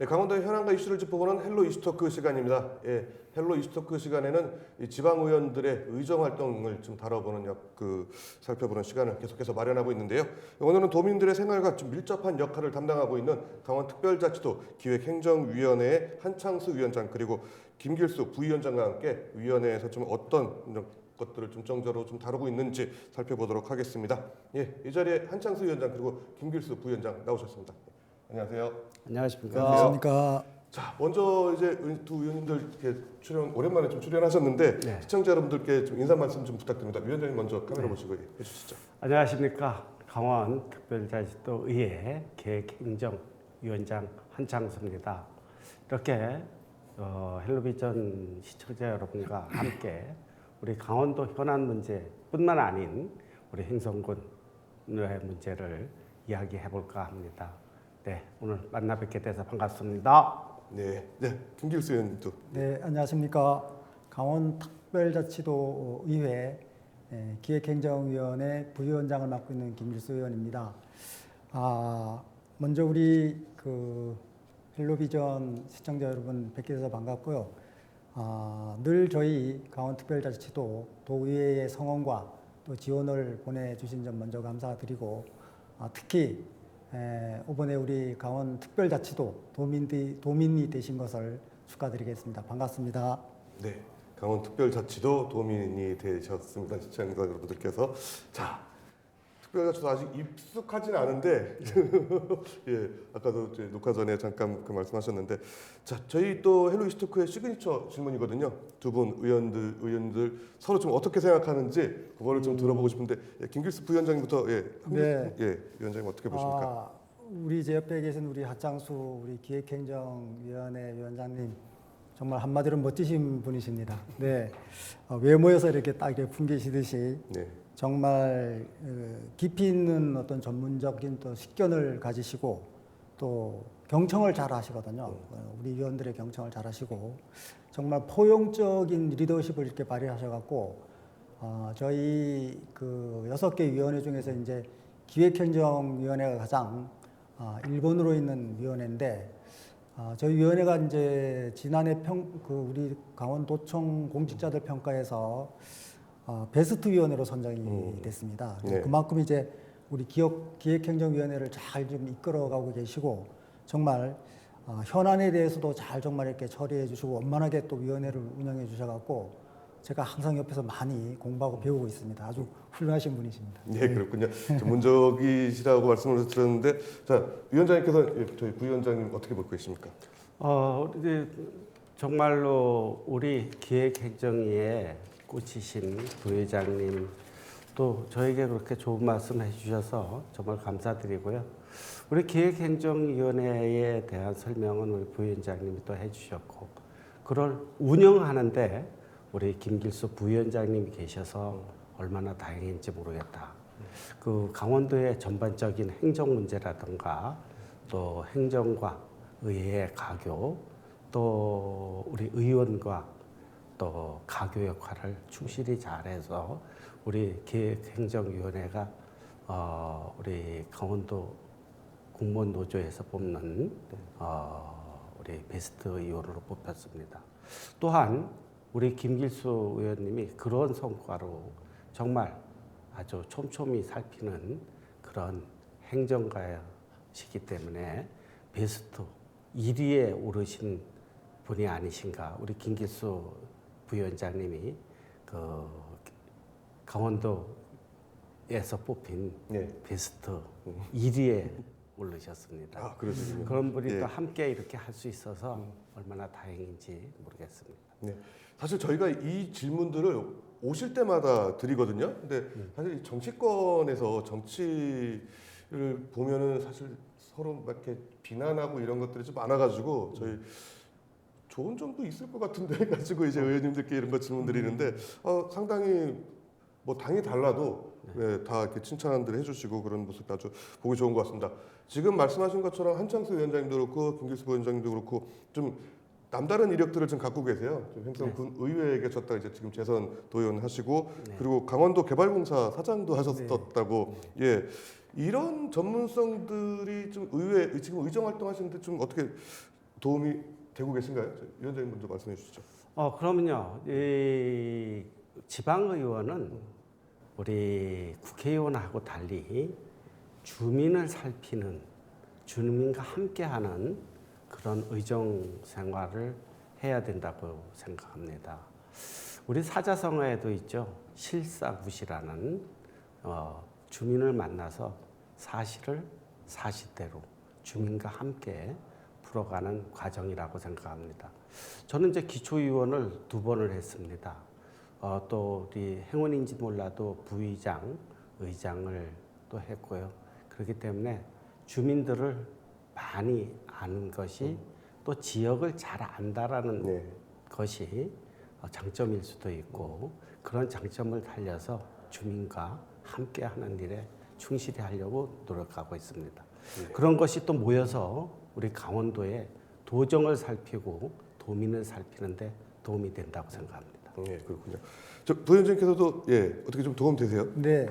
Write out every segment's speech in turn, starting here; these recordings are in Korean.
네, 강원도 현안과 이슈를 짚어보는 헬로 이슈토크 시간입니다. 예, 헬로 이슈토크 시간에는 이 지방 의원들의 의정 활동을 좀 다뤄보는 살펴보는 시간을 계속해서 마련하고 있는데요. 오늘은 도민들의 생활과 좀 밀접한 역할을 담당하고 있는 강원특별자치도 기획행정위원회의 한창수 위원장 그리고 김길수 부위원장과 함께 위원회에서 좀 어떤 것들을 좀 정적으로 좀 다루고 있는지 살펴보도록 하겠습니다. 예, 이 자리에 한창수 위원장 그리고 김길수 부위원장 나오셨습니다. 안녕하세요. 안녕하십니까. 안녕하십니까. 자, 먼저 이제 두 의원님들 이렇게 오랜만에 좀 출연하셨는데 네. 시청자 여러분들께 좀 인사 말씀 좀 부탁드립니다. 위원장님 먼저 카메라 보시고 해주시죠. 안녕하십니까. 강원 특별자치도 의회 계획행정위원장 한창수입니다. 이렇게 헬로비전 시청자 여러분과 함께 우리 강원도 현안 문제뿐만 아닌 우리 행성군의 문제를 이야기해 볼까 합니다. 네, 오늘 만나 뵙게 돼서 반갑습니다. 네, 김길수 의원님도. 네, 안녕하십니까. 강원특별자치도 의회 기획행정위원회 부위원장을 맡고 있는 김길수 의원입니다. 먼저 우리 헬로비전 시청자 여러분 뵙게 돼서 반갑고요. 늘 저희 강원특별자치도 도의회의 성원과 또 지원을 보내주신 점 먼저 감사드리고 특히 이번에 우리 강원특별자치도 도민이 되신 것을 축하드리겠습니다. 반갑습니다. 네, 강원특별자치도 도민이 되셨습니다. 시청자 여러분들께서. 자, 특별자치도 아직 익숙하진 않은데 예, 아까도 이제 녹화 전에 잠깐 말씀하셨는데 자, 저희 또 헬로 이슈토크의 시그니처 질문이거든요. 두 분 의원들 서로 좀 어떻게 생각하는지 그거를 좀 들어보고 싶은데 김길수 부위원장님부터 네. 위원장님 어떻게 보십니까? 우리 제 옆에 계신 우리 하창수 우리 기획행정위원회 위원장님 정말 한마디로 멋지신 분이십니다. 네, 외모에서 이렇게 딱 이렇게 풍기시듯이 네. 정말 깊이 있는 어떤 전문적인 또 식견을 가지시고 또 경청을 잘 하시거든요. 우리 위원들의 경청을 잘 하시고 정말 포용적인 리더십을 이렇게 발휘하셔갖고 저희 6개 위원회 중에서 이제 기획행정위원회가 가장 일본으로 있는 위원회인데 저희 위원회가 이제 지난해 우리 강원도청 공직자들 평가에서 베스트 위원회로 선정이 됐습니다. 네. 그만큼 이제 우리 기획행정위원회를 잘 좀 이끌어가고 계시고 정말 현안에 대해서도 잘 정말 이렇게 처리해 주시고 원만하게 또 위원회를 운영해 주셔갖고 제가 항상 옆에서 많이 공부하고 배우고 있습니다. 아주 훌륭하신 분이십니다. 네, 그렇군요. 전문적이시라고 말씀을 드렸는데 자, 위원장님께서 저희 부위원장님 어떻게 보고 계십니까? 이제 정말로 우리 기획행정위에 꽂히신 부회장님 또 저에게 그렇게 좋은 말씀 해주셔서 정말 감사드리고요. 우리 기획행정위원회에 대한 설명은 우리 부위원장님이 또 해주셨고 그걸 운영하는데 우리 김길수 부위원장님이 계셔서 얼마나 다행인지 모르겠다. 강원도의 전반적인 행정 문제라든가 또 행정과 의회의 가교 또 우리 의원과 또 가교 역할을 충실히 잘해서 우리 기획행정위원회가 우리 강원도 공무원 노조에서 뽑는 우리 베스트 의원으로 뽑혔습니다. 또한 우리 김길수 의원님이 그런 성과로 정말 아주 촘촘히 살피는 그런 행정가시기 때문에 베스트 1위에 오르신 분이 아니신가. 우리 김길수 부위원장님이 강원도에서 뽑힌 베스트 1위에 오르셨습니다. 그러시군요. 그런 분이 또 함께 이렇게 할 수 있어서 얼마나 다행인지 모르겠습니다. 네. 사실 저희가 이 질문들을 오실 때마다 드리거든요. 근데 사실 이 정치권에서 정치를 보면은 사실 서로 막 이렇게 비난하고 이런 것들이 좀 많아가지고 저희 좋은 점도 있을 것 같은데 가지고 이제 의원님들께 이런 거 질문 드리는데 상당히 뭐 당이 달라도 다 이렇게 칭찬들 해주시고 그런 모습이 아주 보기 좋은 것 같습니다. 지금 말씀하신 것처럼 한창수 위원장님도 그렇고 김길수 부위원장님도 그렇고 좀 남다른 이력들을 좀 갖고 계세요. 행성군 의회에 계셨다 이제 지금 재선 도의원 하시고 그리고 강원도 개발공사 사장도 하셨었다고 예 이런 전문성들이 좀 의회 지금 의정 활동하시는데 좀 어떻게 도움이 되고 계신가요? 위원장님 먼저 말씀해 주시죠. 그러면요. 이 지방의원은 우리 국회의원하고 달리 주민을 살피는, 주민과 함께하는 그런 의정 생활을 해야 된다고 생각합니다. 우리 사자성어에도 있죠. 실사구시라는 주민을 만나서 사실을 사실대로 주민과 함께 풀어가는 과정이라고 생각합니다. 저는 이제 기초의원을 2번을 했습니다. 또 우리 행운인지 몰라도 부의장, 의장을 또 했고요. 그렇기 때문에 주민들을 많이 아는 것이 또 지역을 잘 안다라는 네. 것이 장점일 수도 있고 그런 장점을 살려서 주민과 함께하는 일에 충실히 하려고 노력하고 있습니다. 그런 것이 또 모여서 우리 강원도의 도정을 살피고 도민을 살피는데 도움이 된다고 생각합니다. 네, 그렇군요. 저 부위원장님께서도 어떻게 좀 도움 되세요? 네,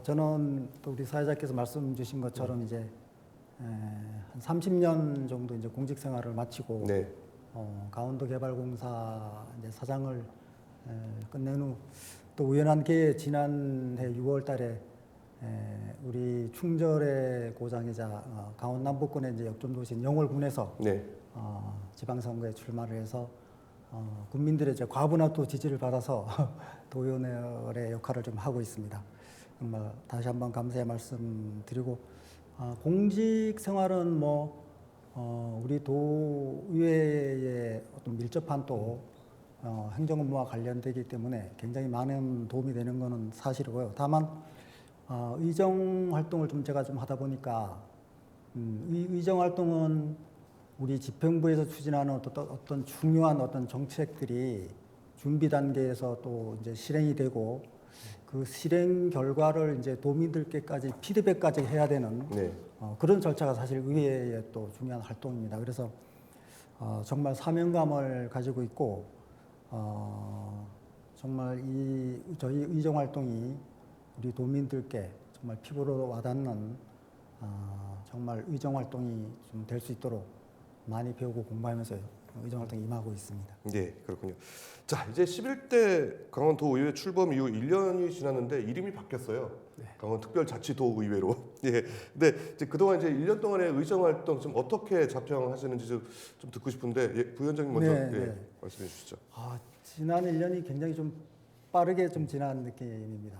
저는 또 우리 사회자께서 말씀 주신 것처럼 이제 한 30년 정도 이제 공직 생활을 마치고 네. 강원도개발공사 이제 사장을 끝낸 후 또 우연한 기회에 지난해 6월달에 우리 충절의 고장이자 강원 남부권의 이제 역점 도시인 영월군에서 네. 지방선거에 출마를 해서 국민들의 이제 과분한 또 지지를 받아서 도의원의 역할을 좀 하고 있습니다. 정말 다시 한번 감사의 말씀드리고 공직 생활은 우리 도의회의 어떤 밀접한 또 행정 업무와 관련되기 때문에 굉장히 많은 도움이 되는 것은 사실이고요. 다만 의정 활동을 좀 제가 좀 하다 보니까 의정 활동은 우리 집행부에서 추진하는 어떤 중요한 어떤 정책들이 준비 단계에서 또 이제 실행이 되고 그 실행 결과를 이제 도민들께까지 피드백까지 해야 되는 네. 그런 절차가 사실 의회의 또 중요한 활동입니다. 그래서 정말 사명감을 가지고 있고 정말 저희 의정 활동이 우리 도민들께 정말 피부로 와닿는 정말 의정 활동이 좀 될 수 있도록 많이 배우고 공부하면서 의정 활동에 임하고 있습니다. 네, 그렇군요. 자, 이제 11대 강원도의회 출범 이후 1년이 지났는데 이름이 바뀌었어요. 강원특별자치도의회로. 예. 근데 이제 그동안 이제 1년 동안의 의정 활동 좀 어떻게 자평하시는지 좀 듣고 싶은데 부위원장님 먼저 네. 말씀해 주시죠. 지난 1년이 굉장히 좀 빠르게 좀 지난 느낌입니다.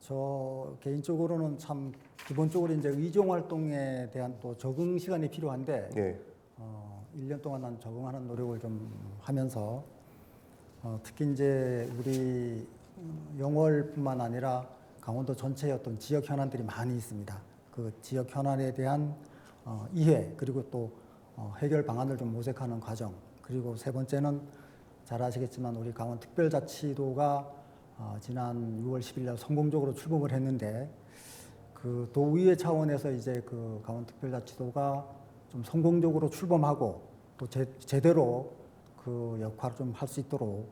저 개인적으로는 참 기본적으로 이제 의정 활동에 대한 또 적응 시간이 필요한데 예. 1년 동안 난 적응하는 노력을 좀 하면서 특히 이제 우리 영월뿐만 아니라 강원도 전체의 어떤 지역 현안들이 많이 있습니다. 그 지역 현안에 대한 이해 그리고 또 해결 방안을 좀 모색하는 과정 그리고 세 번째는 잘 아시겠지만 우리 강원특별자치도가 지난 6월 10일 날 성공적으로 출범을 했는데 그 도의회 차원에서 이제 그 강원특별자치도가 좀 성공적으로 출범하고 또 제대로 그 역할을 좀 할 수 있도록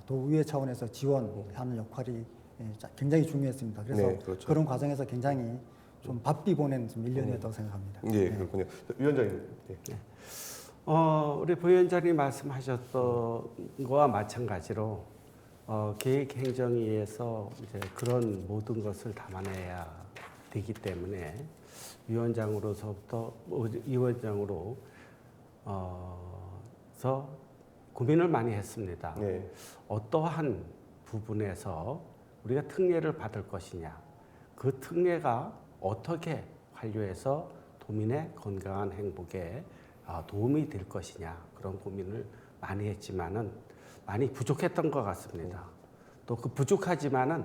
도의회 차원에서 지원하는 역할이 굉장히 중요했습니다. 그래서 네, 그렇죠. 그런 과정에서 굉장히 좀 바삐 보낸 좀 1년이었다고 생각합니다. 예, 그렇군요. 위원장님. 예. 우리 부위원장님 말씀하셨던 거와 마찬가지로 계획행정위에서 이제 그런 모든 것을 담아내야 되기 때문에 위원장으로서부터 위원장으로서 고민을 많이 했습니다. 네. 어떠한 부분에서 우리가 특례를 받을 것이냐, 그 특례가 어떻게 활용해서 도민의 건강한 행복에 도움이 될 것이냐 그런 고민을 많이 했지만은 많이 부족했던 것 같습니다. 또 그 부족하지만은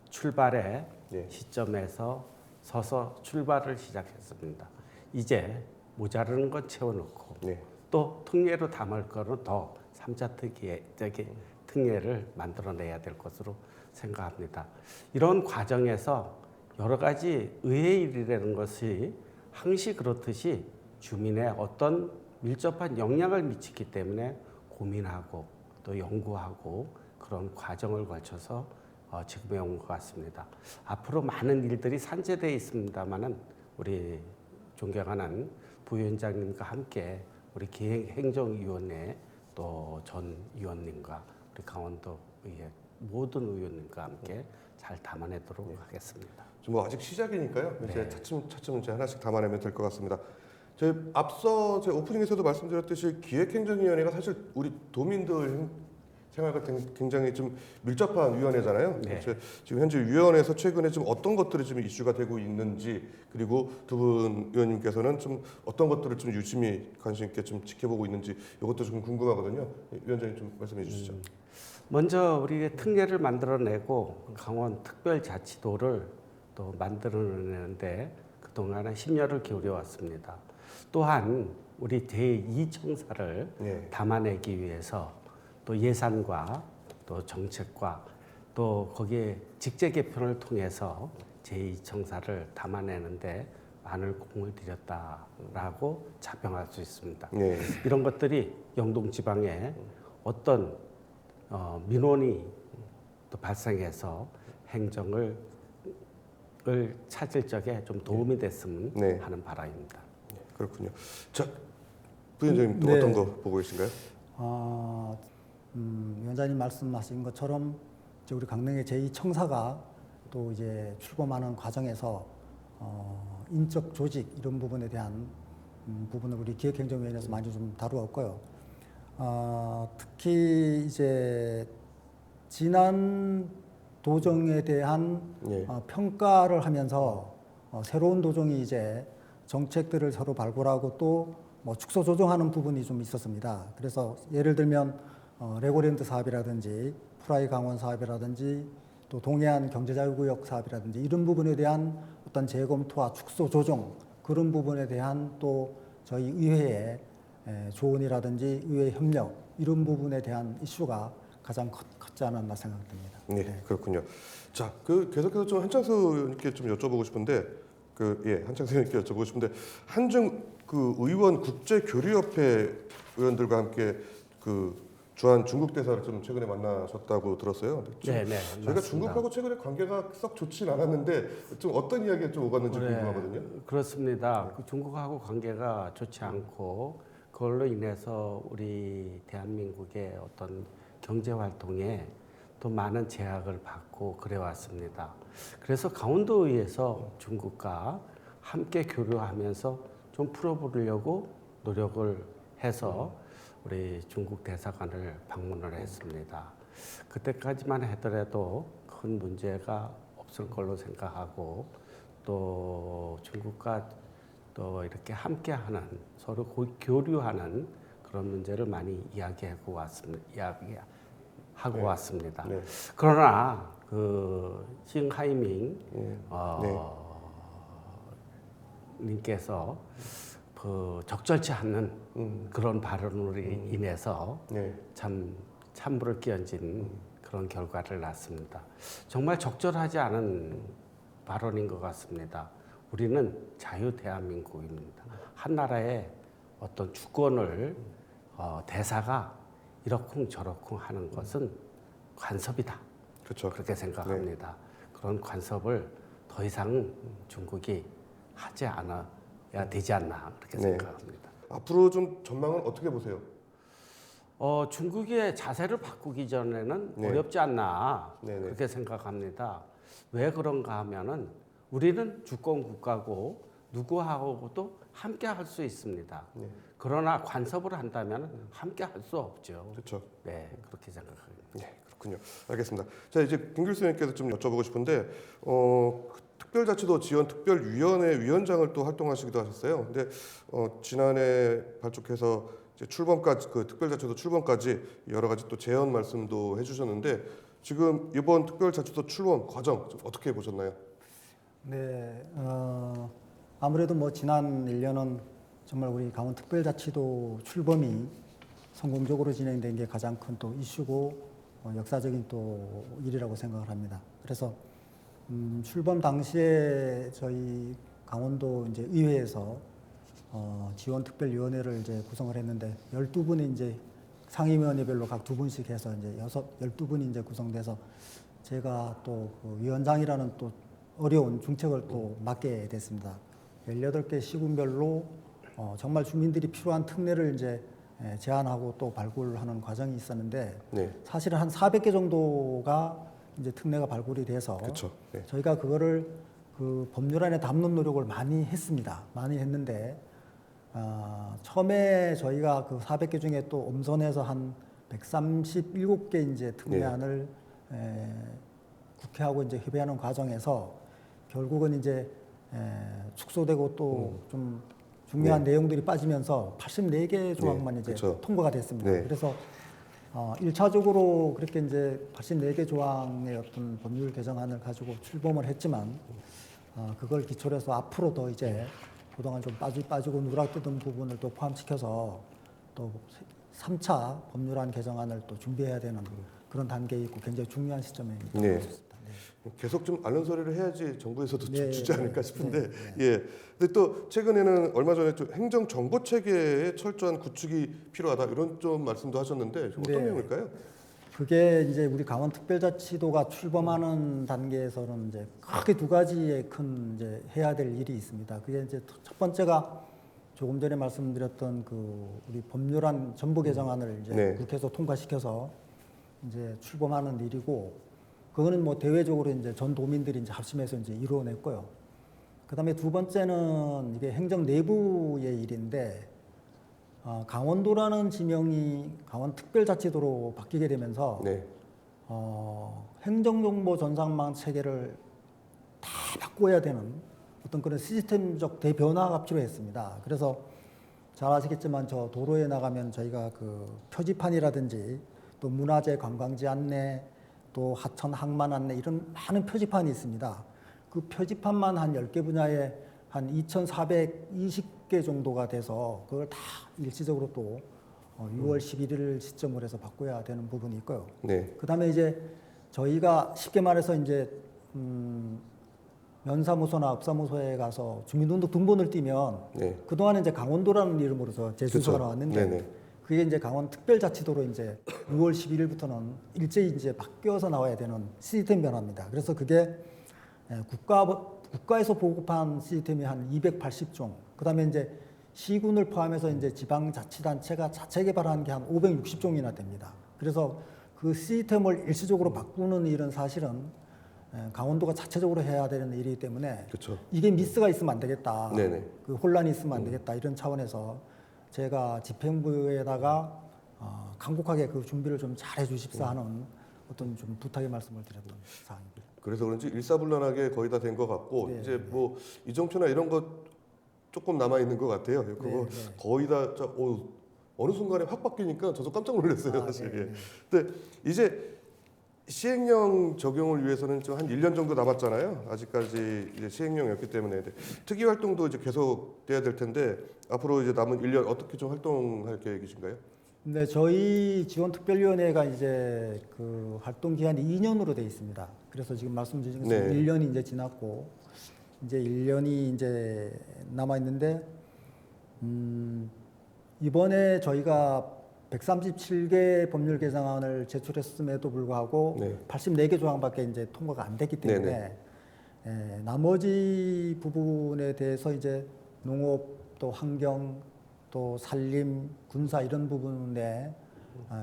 출발의 시점에서 서서 출발을 시작했습니다. 이제 모자르는 건 채워놓고 또 특례로 담을 거는 더 3차 특례를 만들어내야 될 것으로 생각합니다. 이런 과정에서 여러 가지 의회 일이라는 것이 항시 그렇듯이 주민의 어떤 밀접한 영향을 미치기 때문에 고민하고 또 연구하고 그런 과정을 거쳐서 지금에 온 것 같습니다. 앞으로 많은 일들이 산재되어 있습니다만은 우리 존경하는 부위원장님과 함께 우리 기획행정위원회 또 전 위원님과 우리 강원도의회 모든 의원님과 함께 잘 담아내도록 하겠습니다. 지금 뭐 아직 시작이니까요. 네. 이제 차츰 이제 하나씩 담아내면 될 것 같습니다. 저희 앞서 제 오프닝에서도 말씀드렸듯이 기획행정위원회가 사실 우리 도민들 생활과 굉장히 좀 밀접한 위원회잖아요. 네. 지금 현재 위원회에서 최근에 좀 어떤 것들이 좀 이슈가 되고 있는지, 그리고 두 분 위원님께서는 좀 어떤 것들을 좀 유심히 관심 있게 좀 지켜보고 있는지 이것도 좀 궁금하거든요. 위원장님 좀 말씀해 주시죠. 먼저 우리 특례를 만들어내고 강원 특별자치도를 또 만들어내는데 그동안에 심려를 기울여 왔습니다. 또한 우리 제2청사를 네. 담아내기 위해서 또 예산과 또 정책과 또 거기에 직제 개편을 통해서 제2청사를 담아내는데 많은 공을 들였다라고 자평할 수 있습니다. 네. 이런 것들이 영동 지방에 어떤 민원이 또 발생해서 행정을 찾을 적에 좀 도움이 됐으면 네. 하는 바람입니다. 그렇군요. 자, 부위원장님 또 네. 어떤 거 보고 계신가요? 위원장님 말씀하신 것처럼 이제 우리 강릉의 제2청사가 또 이제 출범하는 과정에서 인적 조직 이런 부분에 대한 부분을 우리 기획행정위원회에서 많이 좀 다루었고요. 특히 이제 지난 도정에 대한 예. 평가를 하면서 새로운 도정이 이제 정책들을 서로 발굴하고 또 뭐 축소 조정하는 부분이 좀 있었습니다. 그래서 예를 들면 레고랜드 사업이라든지 프라이 강원 사업이라든지 또 동해안 경제자유구역 사업이라든지 이런 부분에 대한 어떤 재검토와 축소 조정 그런 부분에 대한 또 저희 의회의 조언이라든지 의회 협력 이런 부분에 대한 이슈가 가장 컸지 않았나 생각됩니다. 네, 그렇군요. 자, 계속해서 좀 한창수 의원님께 좀 여쭤보고 싶은데, 한창수 의원님께 여쭤보고 싶은데, 한중 의원 국제교류협회 의원들과 함께 주한 중국 대사를 좀 최근에 만나셨다고 들었어요. 네, 저희가 중국하고 최근에 관계가 썩 좋진 않았는데 좀 어떤 이야기가 좀 오갔는지 궁금하거든요. 그렇습니다. 중국하고 관계가 좋지 않고 그걸로 인해서 우리 대한민국의 어떤 경제 활동에 또 많은 제약을 받고 그래 왔습니다. 그래서 강원도의회에서 중국과 함께 교류하면서 좀 풀어보려고 노력을 해서 우리 중국 대사관을 방문을 했습니다. 그때까지만 하더라도 큰 문제가 없을 걸로 생각하고 또 중국과 또 이렇게 함께하는 서로 교류하는 그런 문제를 많이 이야기하고 왔습니다. 네. 그러나 싱하이밍 님께서 적절치 않는 그런 발언으로 인해서 네. 참 찬물을 끼얹은 그런 결과를 낳습니다. 정말 적절하지 않은 발언인 것 같습니다. 우리는 자유 대한민국입니다. 한 나라의 어떤 주권을 대사가 이러쿵 저러쿵 하는 것은 간섭이다. 그렇죠. 그렇게 생각합니다. 그런 간섭을 더 이상 중국이 하지 않아야 되지 않나 그렇게 생각합니다. 앞으로 좀 전망은 어떻게 보세요? 중국의 자세를 바꾸기 전에는 네. 어렵지 않나 네네. 그렇게 생각합니다. 왜 그런가 하면은 우리는 주권 국가고 누구하고도 함께 할 수 있습니다. 네. 그러나 간섭을 한다면 함께 할 수 없죠. 그렇죠. 네, 그렇게 생각합니다. 네, 그렇군요. 알겠습니다. 자, 이제 김길수 의원께서 좀 여쭤보고 싶은데, 특별자치도 지원 특별위원회 위원장을 또 활동하시기도 하셨어요. 근데 지난해 발족해서 이제 출범까지 특별자치도 출범까지 여러 가지 또 제언 말씀도 해주셨는데 지금 이번 특별자치도 출범 과정 좀 어떻게 보셨나요? 네, 아무래도 뭐 지난 1년은 정말 우리 강원특별자치도 출범이 성공적으로 진행된 게 가장 큰 또 이슈고 역사적인 또 일이라고 생각을 합니다. 그래서 출범 당시에 저희 강원도 이제 의회에서 지원특별위원회를 이제 구성을 했는데 12분이 이제 상임위원회별로 각 2분씩 해서 이제 12분이 이제 구성돼서 제가 또 그 위원장이라는 또 어려운 중책을 또 맡게 됐습니다. 18개 시군별로 정말 주민들이 필요한 특례를 이제 제안하고 또 발굴하는 과정이 있었는데 네. 사실은 한 400개 정도가 이제 특례가 발굴이 돼서 그렇죠. 네. 저희가 그거를 그 법률안에 담는 노력을 많이 했습니다. 많이 했는데 처음에 저희가 그 400개 중에 또 엄선해서 한 137개 이제 특례안을 국회하고 이제 협의하는 과정에서 결국은 이제 축소되고 또 좀 중요한 내용들이 빠지면서 84개 조항만 이제 그렇죠. 통과가 됐습니다. 네. 그래서 1차적으로 그렇게 이제 84개 조항의 어떤 법률 개정안을 가지고 출범을 했지만 그걸 기초로 해서 앞으로 더 이제 그동안 좀 빠지고 누락되던 부분을 또 포함시켜서 또 3차 법률안 개정안을 또 준비해야 되는 그런 단계에 있고 굉장히 중요한 시점에 네. 있습니다. 네. 계속 좀 알른 소리를 해야지 정부에서도 좀 네, 주지 네, 않을까 네, 싶은데 네, 예. 근데 또 최근에는 얼마 전에 좀 행정 정보 체계의 철저한 구축이 필요하다 이런 좀 말씀도 하셨는데 어떤 네. 내용일까요? 그게 이제 우리 강원특별자치도가 출범하는 단계에서는 이제 크게 두 가지의 큰 이제 해야 될 일이 있습니다. 그게 이제 첫 번째가 조금 전에 말씀드렸던 그 우리 법률안 전부 개정안을 이제 네. 국회에서 통과시켜서 이제 출범하는 일이고, 그거는 뭐 대외적으로 이제 전 도민들이 이제 합심해서 이제 이루어냈고요. 그다음에 두 번째는 이게 행정 내부의 일인데, 강원도라는 지명이 강원특별자치도로 바뀌게 되면서 네. 행정정보 전산망 체계를 다 바꿔야 되는 어떤 그런 시스템적 대변화가 필요했습니다. 그래서 잘 아시겠지만 저 도로에 나가면 저희가 그 표지판이라든지 또 문화재 관광지 안내 또 하천 항만 안내 이런 많은 표지판이 있습니다. 그 표지판만 한 10개 분야에 한 2,420개 정도가 돼서 그걸 다 일시적으로 또 6월 11일 시점으로 해서 바꿔야 되는 부분이 있고요. 네. 그다음에 이제 저희가 쉽게 말해서 이제 면사무소나 업사무소에 가서 주민등록 등본을 띄면 네. 그동안에 이제 강원도라는 이름으로 제 순서가 그쵸. 나왔는데 네네. 그게 이제 강원특별자치도로 이제 6월 11일부터는 일제히 이제 바뀌어서 나와야 되는 시스템 변화입니다. 그래서 그게 국가에서 보급한 시스템이 한 280종, 그다음에 이제 시군을 포함해서 이제 지방자치단체가 자체 개발한 게 한 560종이나 됩니다. 그래서 그 시스템을 일시적으로 바꾸는 일은 사실은 강원도가 자체적으로 해야 되는 일이기 때문에 그렇죠. 이게 미스가 있으면 안 되겠다. 네네. 그 혼란이 있으면 안 되겠다. 이런 차원에서 제가 집행부에다가 간곡하게 그 준비를 좀 잘해 주십사 하는 어떤 좀 부탁의 말씀을 드렸던 사항입니다. 그래서 그런지 일사불란하게 거의 다 된 것 같고 네, 이제 뭐 이정표나 이런 것 조금 남아 있는 것 같아요. 그거 네. 거의 다 어느 순간에 확 바뀌니까 저도 깜짝 놀랐어요, 사실. 네, 예. 네. 근데 이제 시행령 적용을 위해서는 좀 한 1년 정도 남았잖아요. 아직까지 이제 시행령이었기 때문에 특이 활동도 이제 계속 돼야 될 텐데 앞으로 이제 남은 1년 어떻게 좀 활동할 계획이신가요? 네, 저희 지원특별위원회가 이제 그 활동 기한이 2년으로 돼 있습니다. 그래서 지금 말씀드린 것처럼 네. 1년이 이제 지났고 이제 1년이 이제 남아 있는데 이번에 저희가 137개 법률 개정안을 제출했음에도 불구하고 네. 84개 조항밖에 이제 통과가 안 됐기 때문에 나머지 부분에 대해서 이제 농업 또 환경 또 산림 군사 이런 부분에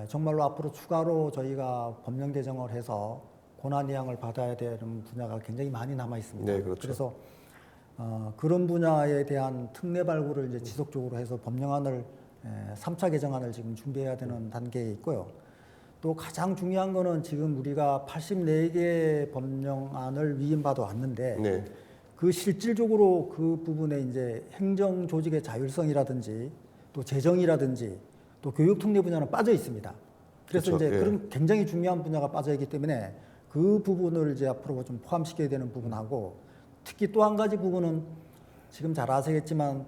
정말로 앞으로 추가로 저희가 법령 개정을 해서 권한 이양을 받아야 되는 분야가 굉장히 많이 남아 있습니다. 네, 그렇죠. 그래서 그런 분야에 대한 특례 발굴을 이제 지속적으로 해서 법령안을 3차 개정안을 지금 준비해야 되는 단계에 있고요. 또 가장 중요한 거는 지금 우리가 84개 법령안을 위임받아 왔는데 네. 그 실질적으로 그 부분에 이제 행정 조직의 자율성이라든지 또 재정이라든지 또 교육 특례 분야는 빠져 있습니다. 그래서 그렇죠. 이제 예. 그런 굉장히 중요한 분야가 빠져 있기 때문에 그 부분을 이제 앞으로 좀 포함시켜야 되는 부분하고 특히 또 한 가지 부분은 지금 잘 아시겠지만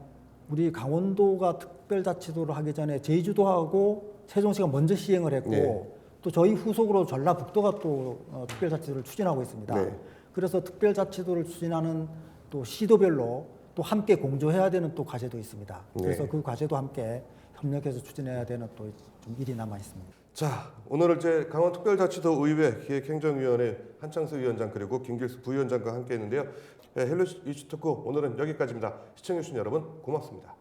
우리 강원도가 특별자치도를 하기 전에 제주도하고 세종시가 먼저 시행을 했고 네. 또 저희 후속으로 전라북도가 또 특별자치도를 추진하고 있습니다. 네. 그래서 특별자치도를 추진하는 또 시도별로 또 함께 공조해야 되는 또 과제도 있습니다. 그래서 네. 그 과제도 함께 협력해서 추진해야 되는 또 좀 일이 남아 있습니다. 자, 오늘은 이제 강원특별자치도 의회 기획행정위원회 한창수 위원장 그리고 김길수 부위원장과 함께했는데요. 헬로 이슈 토크 오늘은 여기까지입니다. 시청해주신 여러분 고맙습니다.